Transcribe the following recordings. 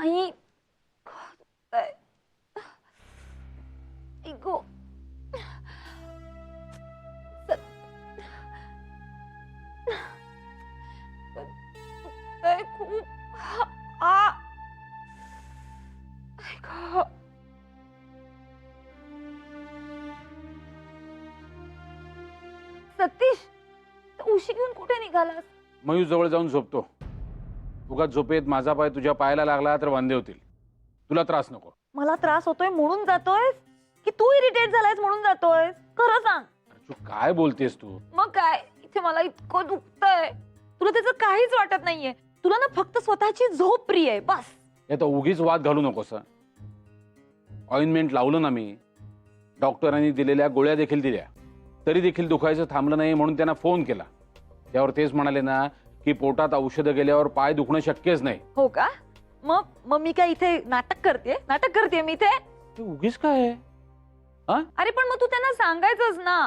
नाही. काय? इगो. काय खूप आ इगो. सतीश, उशी घेऊन कुठे निघालास? मयूर जवळ जाऊन झोपतो. उगाच झोपेत माझा पाय तुझ्या पायाला लागला तर वांदे होतील. तुला त्रास नको. मला त्रास होतोय म्हणून जातोयस की तू इरिटेट झालायस म्हणून जातोयस? खरं सांग. तू काय बोलतेस तू? मग काय, इथे मला इतकं दुखतंय. तुला त्याचं काहीच वाटत नाहीये. तुला ना फक्त स्वतःची झोप प्रिय आहे बस. हे तर उगीच वाद घालू नकोस. ऑइंटमेंट लावलं ना मी, डॉक्टरांनी दिलेल्या गोळ्या देखील दिल्या, तरी देखील दुखायचं थांबलं नाही. म्हणून त्यांना फोन केला. त्यावर तेच म्हणाले ना की पोटात औषधं गेल्यावर पाय दुखणं शक्यच नाही. हो का? मग मग मी काय इथे नाटक करते मी इथे? उगीच काय आहे? अरे पण मग तू त्यांना सांगायचंच ना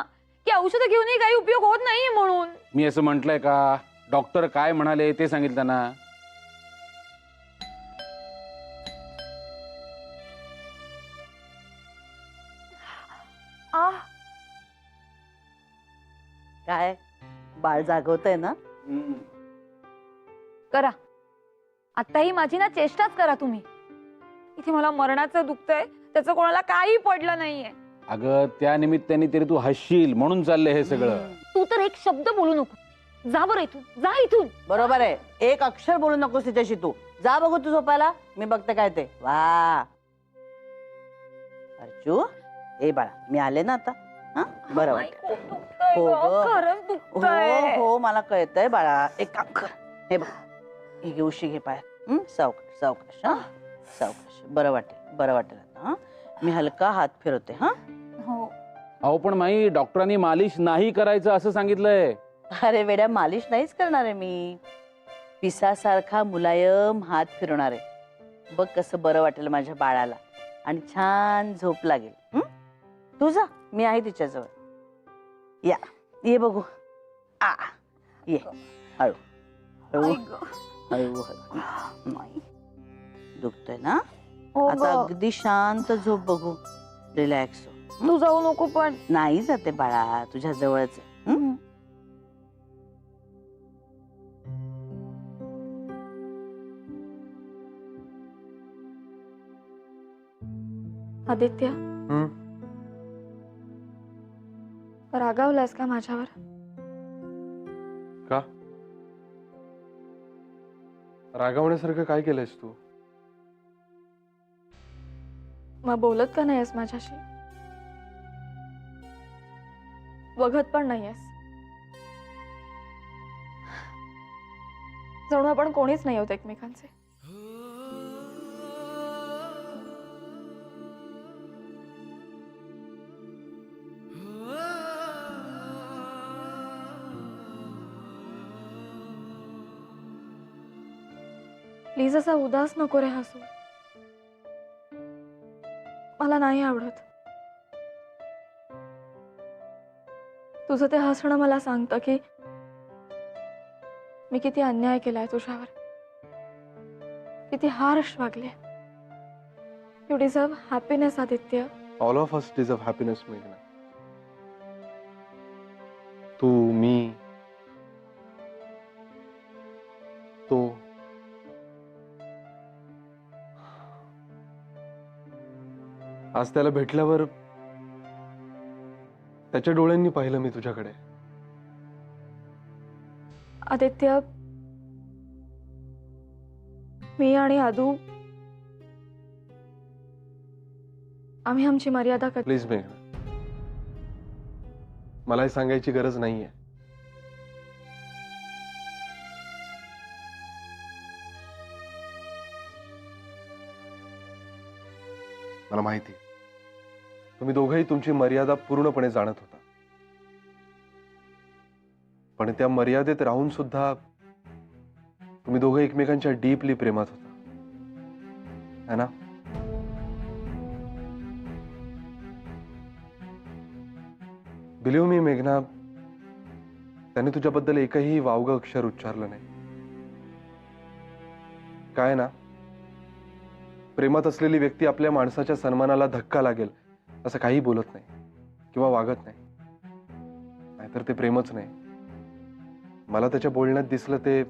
की औषधं घेऊनही काही उपयोग होत नाहीये म्हणून. मी असं म्हटलंय का? डॉक्टर काय म्हणाले ते सांगितलं त्यांना. काय बाळ जागवतंय ना? करा. आताही माझी ना चेष्टाच करा तुम्ही. इथे मला मरणाचं दुखतंय, त्याचं कोणाला काही पडलं नाहीये. अगं त्या निमित्ताने तरी तू हसशील म्हणून चाललंय हे सगळं. तू तर एक शब्द बोलू नको. जा बरं इथून, जा इथून. बरोबर आहे, एक अक्षर बोलू नकोस तिच्याशी तू. जा बघू तू झोपायला, मी बघते काय ते. वा अर्जू, ए बाळा मी आले ना आता. हा बरं वाटत. हो ग. खरंच दुखतंय. हो हो मला कळतंय बाळा. एक काम कर, हे बघ, ही घे उशी घे पाय. सावकाश सावकाश. हा सावकाश. बरं वाटेल आता. हा मी हलका हात फिरवते. हा हो. अहो पण माई, डॉक्टरांनी मालिश नाही करायचं असं सांगितलंय. अरे वेड्या, मालिश नाहीच करणार आहे मी. पिसासारखा मुलायम हात फिरवणार आहे. बघ कसं बरं वाटेल माझ्या बाळाला आणि छान झोप लागेल. तू जा, मी आहे तिच्याजवळ. या ये बघू. आ ये हळू हळू हळू हळू. दुखतोय ना? हो आता गं. अगदी शांत झोप बघू. रिलॅक्स हो. तू जाऊ नको पण. नाही जाते बाळा, तुझ्या जवळच आहे. आदित्य, रागावलास का माझ्यावर? का? रागावण्यासारखं काय केलंयस तू? मग बोलत का नाहीस माझ्याशी? बघत पण नाहीयेस. जणू आपण कोणीच नाही होत एकमेकांचे. प्लीज असा उदास नको रे हसू. मला नाही आवडत. तुझं ते हसणं मला सांगतं की मी किती अन्याय केलाय तुझ्यावर, किती harsh Wagle. You deserve happiness Aditya. All of us deserve happiness मेघना. तू, मी, तो. आज त्याला भेटल्यावर त्याच्या डोळ्यांनी पाहिलं मी तुझ्याकडे. आदित्य, मी आणि आदू आम्ही आमची मर्यादा कधी. प्लीज मेघना, मला हे सांगायची गरज नाहीये. मला माहिती तुम्ही दोघंही तुमची मर्यादा पूर्णपणे जाणत होता, पण त्या मर्यादेत राहून सुद्धा तुम्ही दोघं एकमेकांच्या डीपली प्रेमात होता, है ना? बिलीव्ह मी मेघना, त्याने तुझ्याबद्दल एकही वावगं अक्षर उच्चारलं नाही. काय ना, प्रेमात असलेली व्यक्ती आपल्या माणसाच्या सन्मानाला धक्का लागेल असं काही बोलत नाही किंवा वागत नाही. नाहीतर ते प्रेमच नाही. मला त्याच्या बोलण्यात दिसलं ते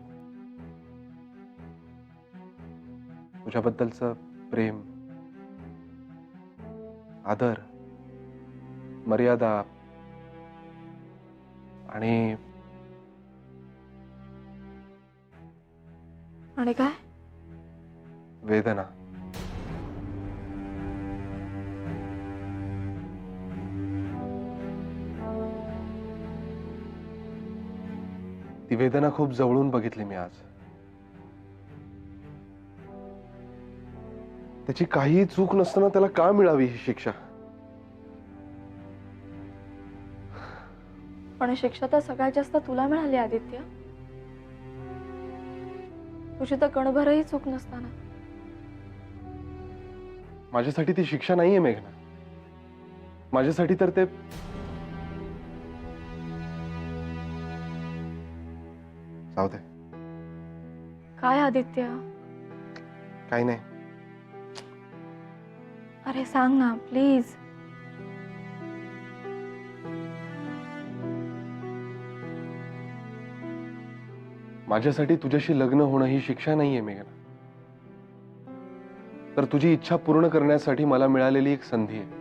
तुझ्याबद्दलचं प्रेम, आदर, मर्यादा आणि काय वेदना. ती वेदना खूप जवळून बघितली मी आज. त्याची काहीही चूक नसताना त्याला का मिळावी ही शिक्षा? पण शिक्षा तर सगळ्यात जास्त तुला मिळाली आदित्य. तुझी तर कणभरही चूक नसताना. माझ्यासाठी ती शिक्षा नाहीये मेघना. माझ्यासाठी तर ते जाऊ दे. काय आदित्य? काही नाही. अरे सांग ना प्लीज. माझ्यासाठी तुझ्याशी लग्न होणं ही शिक्षा नाहीये मेघना. तर तुझी इच्छा पूर्ण करण्यासाठी मला मिळालेली एक संधी आहे.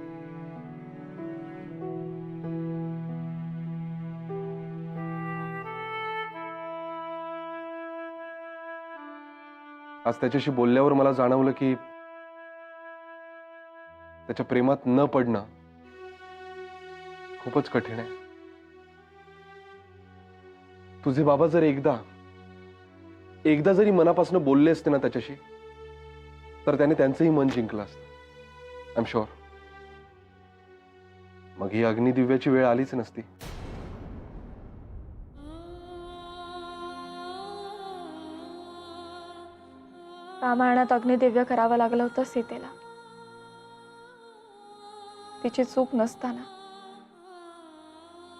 आज त्याच्याशी बोलल्यावर मला जाणवलं की त्याच्या प्रेमात न पडणं खूपच कठीण आहे. तुझे बाबा जर एकदा जरी मनापासून बोलले असते ना त्याच्याशी, तर त्याने त्यांचंही मन जिंकलं असतं. I am sure. मग ही अग्निदिव्याची वेळ आलीच नसती. रामायणात अग्निदिव्य करावं लागलं होतं सीतेला. तिची चूक नसताना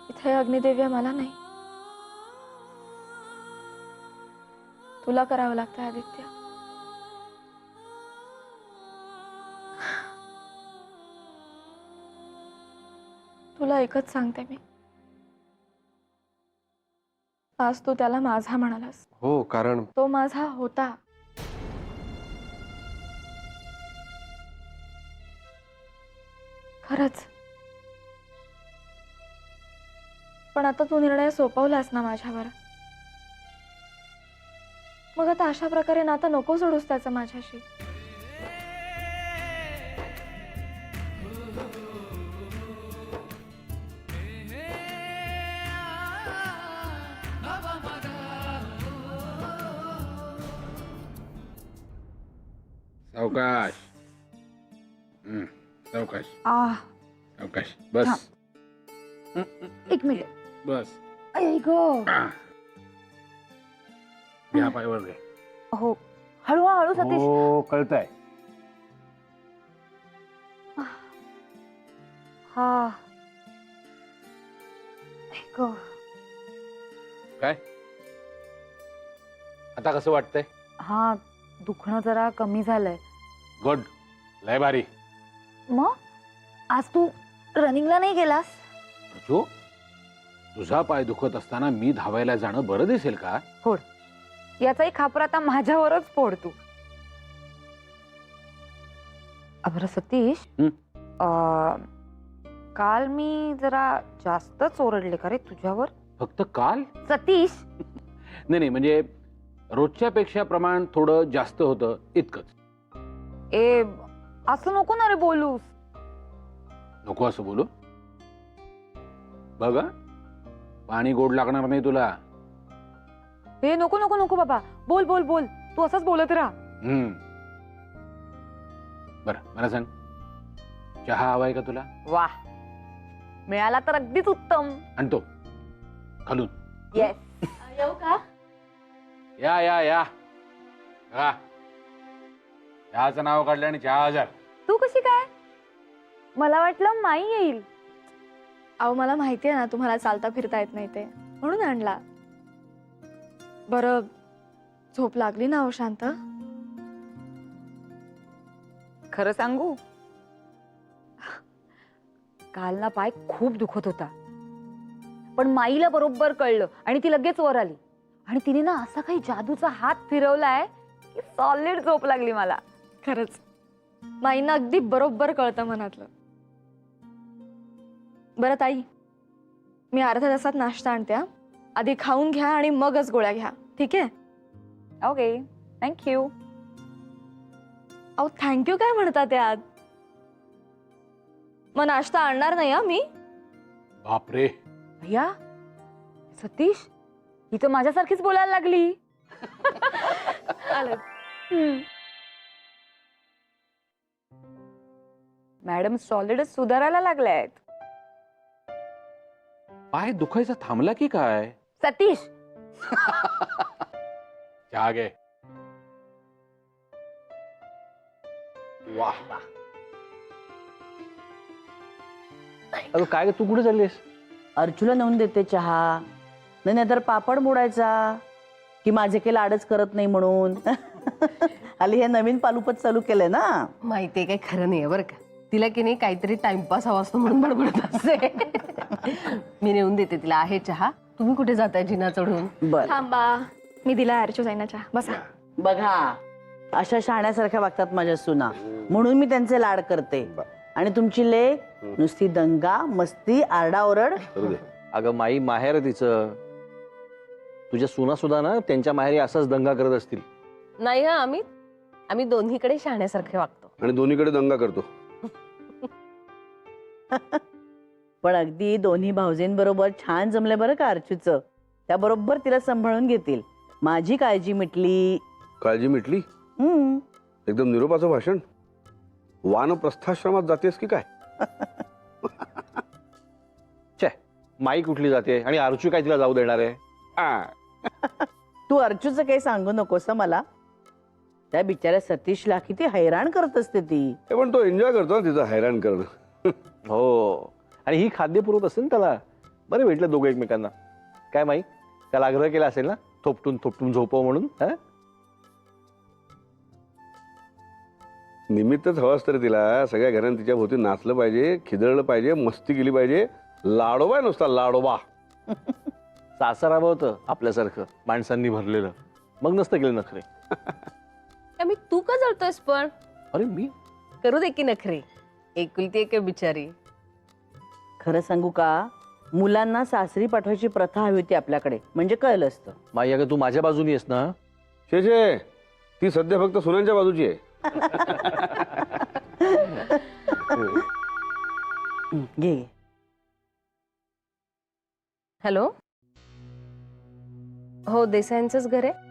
इथे अग्निदिव्य मला नाही, तुला करावं लागतं आदित्य. तुला एकच सांगते मी, आज तू त्याला माझा म्हणालास. हो, कारण तो माझा होता. खरंच. पण आता तू निर्णय सोपवलास ना माझ्यावर. मग आता अशा प्रकारे नातं नको सोडूस त्याचं माझ्याशी. सावकाश. सावकाश सावकाश. बस. एक मिनिट. बस. घ्या पायवर घे. हो, हळूहळू सतीश. हो, कळतंय. हा. काय आता कसं वाटतंय? हा, दुखणं जरा कमी झालंय. गुड. लय भारी. मग आज तू रनिंगला नाही गेलास? जो तुझा पाय दुखत असताना मी धावायला जाणं बरं दिसेल का? फोड. याचाही खापर आता माझ्यावरच फोड तू. बरं सतीश, काल मी जरा जास्तच ओरडले का रे तुझ्यावर? फक्त काल? सतीश. नाही, म्हणजे रोजच्या पेक्षा प्रमाण थोडं जास्त होतं इतकंच. असं नको ना रे बोलूस. नको असं बोलू? बघ, पाणी गोड लागणार नाही तुला. हे नको नको नको बाबा. बोल बोल बोल. तू असंच बोलत राहा. बरं, मला सांग, चहा हवाय का तुला? वाह, मिळाला तर अगदीच उत्तम. आणतो खालून. येस. येऊ का? या या या. चहाचं नाव काढलं आणि चहा हजार. तू कशी काय? मला वाटलं माई येईल. अहो, मला माहिती आहे ना तुम्हाला चालता फिरता येत नाही ते, म्हणून आणला. बरं, झोप लागली ना हो शांत? खरं सांगू, काल ना पाय खूप दुखत होता, पण माईला बरोबर कळलं आणि ती लगेच वर आली आणि तिने ना असा काही जादूचा हात फिरवलाय की सॉलिड झोप लागली मला. खरंच माईंना अगदी बरोबर कळतं मनातलं. बरं ताई, मी अर्ध्या तासात नाश्ता आणते हा. आधी खाऊन घ्या आणि मगच गोळ्या घ्या, ठीक आहे? Okay, thank you. अहो थँक्यू काय म्हणतात यात? मग नाश्ता आणणार नाही हा मी. बापरे, भैया, सतीश, ही तर माझ्यासारखीच बोलायला लागली. मॅडम सॉलिडच सुधारायला लागल्यात. पाय दुखायचा थांबला की काय? सतीश, क्या गे? वाह, अगं काय तू कुठे चाललीस? अर्चूला नेऊन देते चहा. नाही तर पापड मोडायचा की माझे काही लाडच करत नाही म्हणून. आली हे नवीन पालुपत चालू केलंय ना. माहितीये काही खरं नाहीये बरं का. तिला की नाही काहीतरी टाइमपास हवा असतो म्हणून बडबडत असते. मी नेऊन देते तिला आहे चहा. तुम्ही कुठे जाताय जिना चढून? बर, थांबा, मी दिला अर्चू जाईना चहा. बसा. बघा अशा शहाण्यासारख्या वागतात माझ्या सुना, म्हणून मी त्यांचे लाड करते. आणि तुमची लेक नुसती दंगा मस्ती आरडाओरड. अगं माई माहेर आहे तिचं. तुझ्या सुना सुद्धा ना त्यांच्या माहेरी असाच दंगा करत असतील. नाही हा, आम्ही दोन्हीकडे शहाण्यासारखे वागतो. आणि दोन्हीकडे दंगा करतो. पण अगदी दोन्ही भाऊजींबरोबर छान जमले बरं का अर्चूचं. त्याबरोबर तिला सांभाळून घेतील. माझी काळजी मिटली. काळजी मिटली? एकदम निरोपाचं भाषण. वानप्रस्थाश्रमात जातेस की काय? छे, माई कुठली जाते आणि अर्चू काय तिला जाऊ देणार आहे? तू अर्चूचं काही सांगू नकोस हं मला. त्या बिचाऱ्या सतीशला किती हैराण करत असते ती. हे पण तो एन्जॉय करतो ना तिचं हैराण करणं. हो, आणि ही खाद्य पुरवत असेल ना त्याला. बरं भेटलं दोघं एकमेकांना. काय माई, त्याला आग्रह केला असेल ना थोपटून थोपटून झोपव म्हणून. निमित्तच हवंच तर तिला. सगळ्या घरांनी तिच्या भोवती नाचलं पाहिजे, खिदळलं पाहिजे, मस्ती केली पाहिजे. लाडोबा नुसता लाडोबा. सासरावं होतं आपल्यासारखं माणसांनी भरलेलं, मग नसतं केलं नखरे. आम्ही तू का जळतोयस पण? अरे मी करू दे की नखरे. एकुलती एक आहे बिचारी. खरं सांगू का, मुलांना सासरी पाठवायची प्रथा हवी होती आपल्याकडे, म्हणजे कळलं असतं. माई, अगं तू माझ्या बाजूनी आहेस ना. शे ती सध्या फक्त सुनांच्या बाजूची आहे. घे. हॅलो, हो देसाईंचंच घर आहे.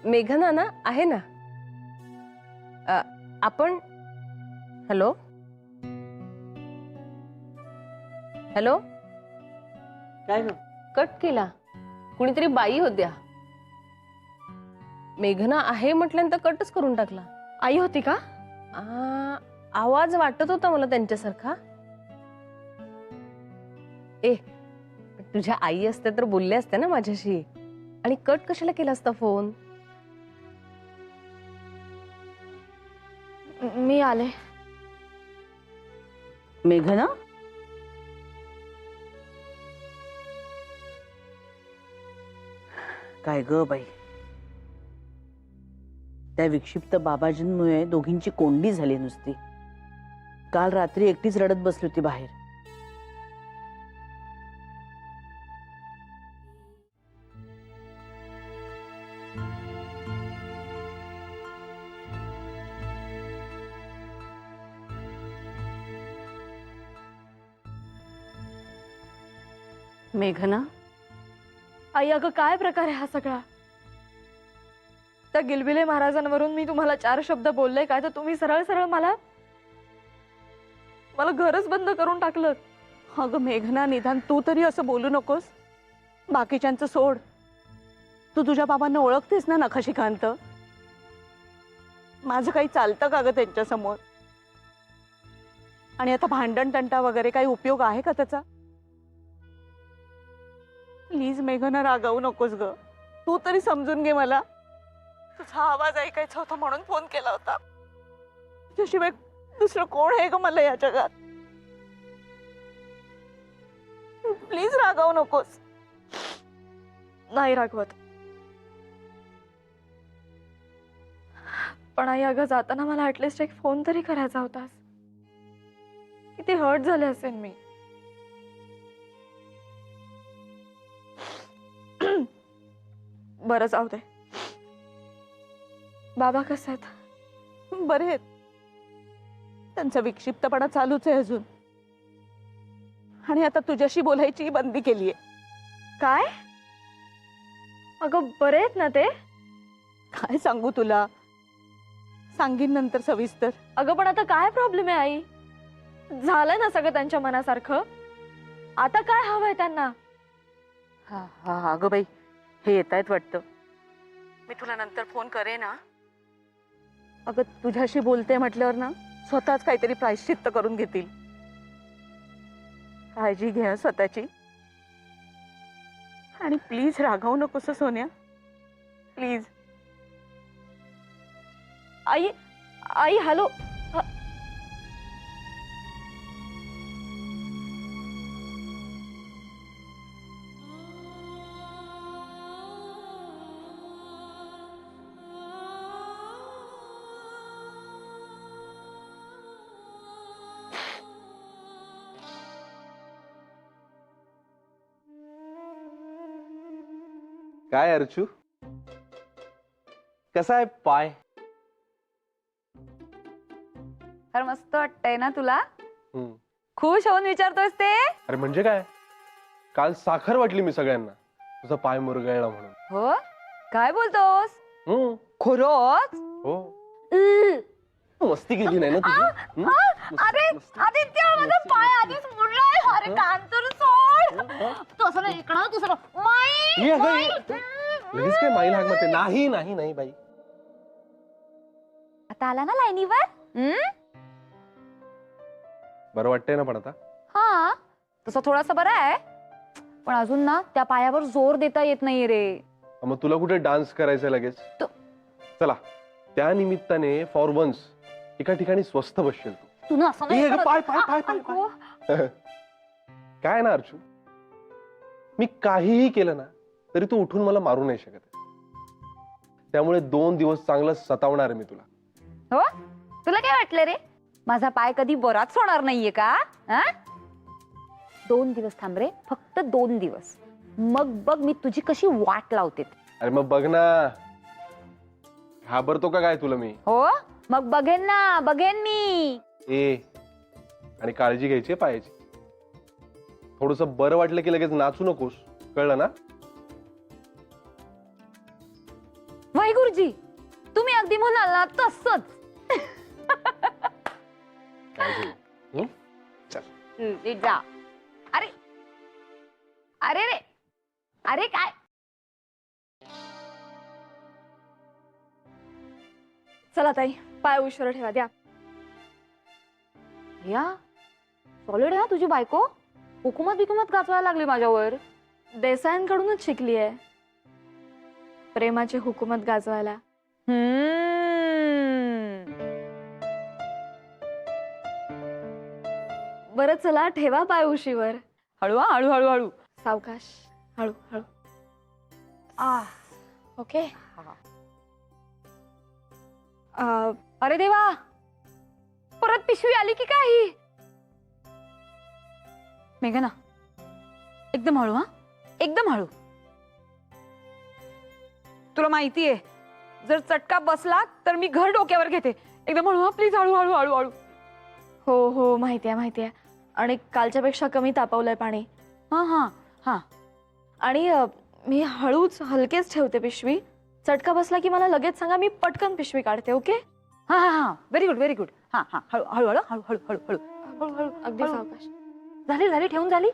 मेघना ना आहे ना. आपण हॅलो हॅलो काय ग? कट केला. कुणीतरी बाई होत्या. मेघना आहे म्हटल्यानंतर कटच करून टाकला. आई होती का? आवाज वाटत होता मला त्यांच्यासारखा. ए, तुझ्या आई असते तर बोलले असते ना माझ्याशी. आणि कट कशाला केला असता फोन? मी आले. मेघना, काय ग बाई, त्या विक्षिप्त बाबाजींमुळे दोघींची कोंडी झाली नुसती. काल रात्री एकटीच रडत बसली होती बाहेर. मेघना, आई अगं काय प्रकार आहे हा सगळा? त्या गिलबिले महाराजांवरून मी तुम्हाला 4 शब्द बोलले काय, तर तुम्ही सरळ सरळ मला घरच बंद करून टाकलं. अगं मेघना, निदान तू तरी असं बोलू नकोस. बाकीच्यांचं सोड. तू तुझ्या बाबांना ओळखतेस ना नखशिखांत. माझं काही चालतं का ग त्यांच्या समोर? आणि आता भांडण तंटा वगैरे काही उपयोग आहे का त्याचा? प्लीज मेघना, रागावू नकोस ग. तू तरी समजून घे मला. तुझा आवाज ऐकायचा होता म्हणून फोन केला होता. तुझ्याशिवाय दुसरं कोण आहे ग मला या जगात? प्लीज रागावू नकोस. नाही रागवत. पण आई अगं जाताना मला ऍटलिस्ट एक फोन तरी करायचा होतास. किती हर्ट झाले असेल मी. बरं जाऊ दे. बाबा कसे आहेत? बरे आहेत. त्यांचा विक्षिप्तपणा चालूच आहे अजून. आणि आता तुझ्याशी बोलायची बंदी केलीये. काय? अगं बरे आहेत ना ते? काय सांगू तुला, सांगीन नंतर सविस्तर. अगं पण आता काय प्रॉब्लेम आहे आई? झालं ना सगळं त्यांच्या मनासारखं. आता काय हवंय त्यांना? हा हा अगं बाई, हे येत आहेत वाटतं. मी तुला नंतर फोन करे ना. अगं तुझ्याशी बोलते म्हटल्यावर ना स्वतःच काहीतरी प्रायश्चित्त करून घेतील. काळजी घे स्वतःची. आणि प्लीज रागावू नकोस सोन्या, प्लीज. I I hello. काय अर्चू, कसा आहे पाय? तर मस्त वाटतंय ना तुला? हम्म. खुश होऊन विचारतोयस ते? अरे म्हणजे काय, काल साखर वाटली मी सगळ्यांना तुझा पाय मुरगळला म्हणून. हो, काय बोलतोस? हम्म. खरंच? हो, मस्ती केली नाही ना तुझी? अरे आदित्य, माझा पाय आधीच मुरलाय. अरे कान तर सोड. तू असं नाही इकडं, दुसरं माई. ये अगं, ये. लगेच काय माईल हाक मारते? नाही नाही नाही बाई. आता आला ना लाईनीवर? बरं वाटतंय ना पण आता? हा, तसं थोडासा बरा आहे, पण अजून ना त्या पायावर जोर देता येत नाहीये रे. मग तुला कुठे डान्स करायचा लगेच? चला, त्या निमित्ताने फॉर वन्स एका ठिकाणी स्वस्त बसशील तू. तू ना असं नाही ये ग, करत. पाय पाय पाय पाय पाय. काय ना अर्चू, मी काहीही केलं ना तरी तू उठून मला मारू नाही शकत. त्यामुळे 2 दिवस चांगलं सतावणार आहे मी तुला. हो, तुला काय वाटलं रे, माझा पाय कधी बराच होणार नाहीये का? 2 दिवस थांब रे, फक्त 2 दिवस. मग बघ मी तुझी कशी वाट लावते. अरे मग बघ ना, घाबरतो का काय तुला मी? हो, मग बघेन ना, बघेन मी. ए, आणि काळजी घ्यायची पायाची. थोडस बरं वाटलं की लगेच नाचू नकोस, कळलं ना? वाहिगुरुजी, तुम्ही अगदी म्हणाल ना तसंच. नीट जा. अरे अरे रे, अरे काय? चला ताई, पाय उशिरा ठेवा द्या. या सॉलिड आहे तुझी बायको. हुकूमत बिकुमत गाजवायला लागली माझ्यावर. देसायांकडूनच शिकली आहे प्रेमाची हुकूमत गाजवायला. बरं चला ठेवा पाय उशीवर. हळू हळू हळू हळू. सावकाश, हळू हळू. ओके. अरे देवा, परत पिशवी आली की काही? मेघना, एकदम हळू. हा, एकदम हळू. तुला माहितीये, जर चटका बसला तर मी घर डोक्यावर घेते. एकदम हळू. हा प्लीज, हळू हळू हळू हळू. हो हो, माहितीये माहितीये. आणि कालच्या पेक्षा कमी तापवलंय पाणी. हा हा हा. आणि मी हळूच हलकेच ठेवते पिशवी. चटका बसला की मला लगेच सांगा, मी पटकन पिशवी काढते. ओके? हा हा हा, व्हेरी गुड व्हेरी गुड. हा हा, हळू हळू हळू हळू हळू हळू हळू हळू हळू, अगदी हळू. सावकाश. झाली झाली, ठेवून झाली.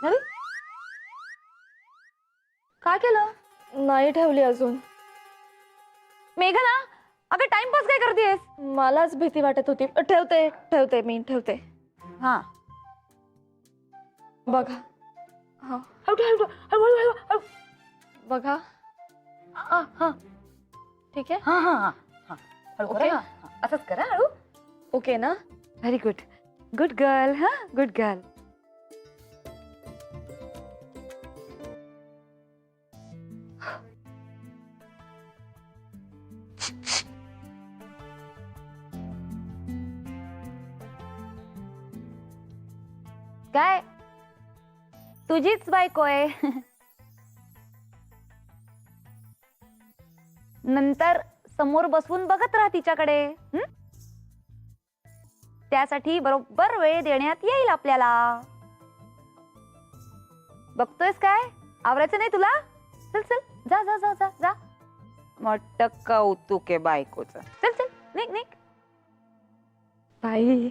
झाली. काय केलं? नाही ठेवली अजून. मेघना, अगं टाइमपास काय करतेस? मलाच भीती वाटत होती. ठेवते ठेवते, मी ठेवते. हा, बघा. हा, हळू हळू हळू हळू हळू. बघा. हा हा, ठीक आहे. हा हा हा. हळू ओके. करा. असंच करा, हळू ओके ना? Very good. Good girl. हा, गुड गर्ल. काय तुझीच बायको आहे. नंतर समोर बसवून बघत राहा तिच्याकडे. हं? त्यासाठी बरोबर वेळ देण्यात येईल आपल्याला. बघतोयस काय? आवरायचं नाही तुला? चल चल, जा जा जा जा जा. मोठं कौतुक आहे बायकोचं. चल चल, निघ निघ. बाई